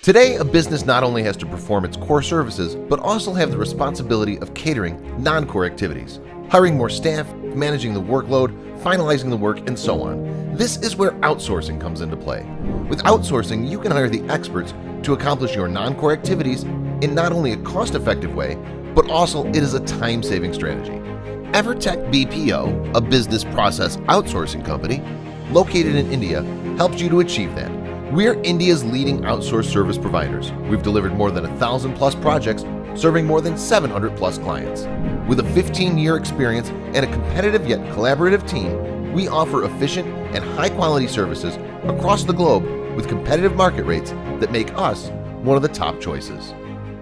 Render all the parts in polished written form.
Today, a business not only has to perform its core services, but also have the responsibility of catering non-core activities, hiring more staff, managing the workload, finalizing the work, and so on. This is where outsourcing comes into play. With outsourcing, you can hire the experts to accomplish your non-core activities in not only a cost-effective way, but also it is a time-saving strategy. Evertech BPO, a business process outsourcing company located in India, helps you to achieve that. We're India's leading outsourced service providers. We've delivered more than 1,000 plus projects, serving more than 700 plus clients. With a 15-year experience and a competitive yet collaborative team, we offer efficient and high-quality services across the globe with competitive market rates that make us one of the top choices.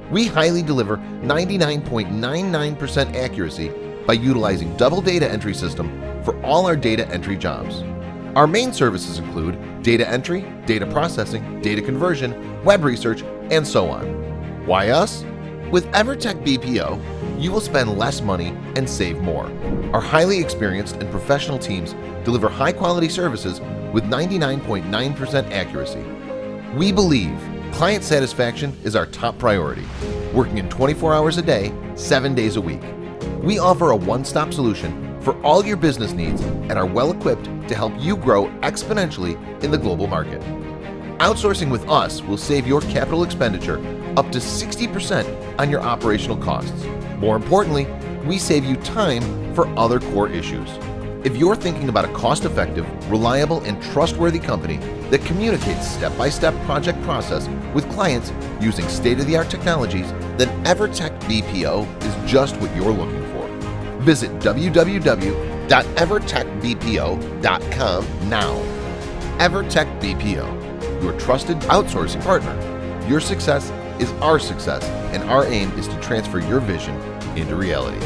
We highly deliver 99.99% accuracy by utilizing double data entry system for all our data entry jobs. Our main services include data entry, data processing, data conversion, web research, and so on. Why us? With Evertech BPO, you will spend less money and save more. Our highly experienced and professional teams deliver high-quality services with 99.9% accuracy. We believe client satisfaction is our top priority, working in 24 hours a day, 7 days a week. We offer a one-stop solution for all your business needs and are well-equipped to help you grow exponentially in the global market. Outsourcing with us will save your capital expenditure up to 60% on your operational costs. More importantly, we save you time for other core issues. If you're thinking about a cost-effective, reliable, and trustworthy company that communicates step-by-step project process with clients using state-of-the-art technologies, then Evertech BPO is just what you're looking for. Visit www.evertechbpo.com now. Evertech BPO, your trusted outsourcing partner. Your success is our success, and our aim is to transfer your vision into reality.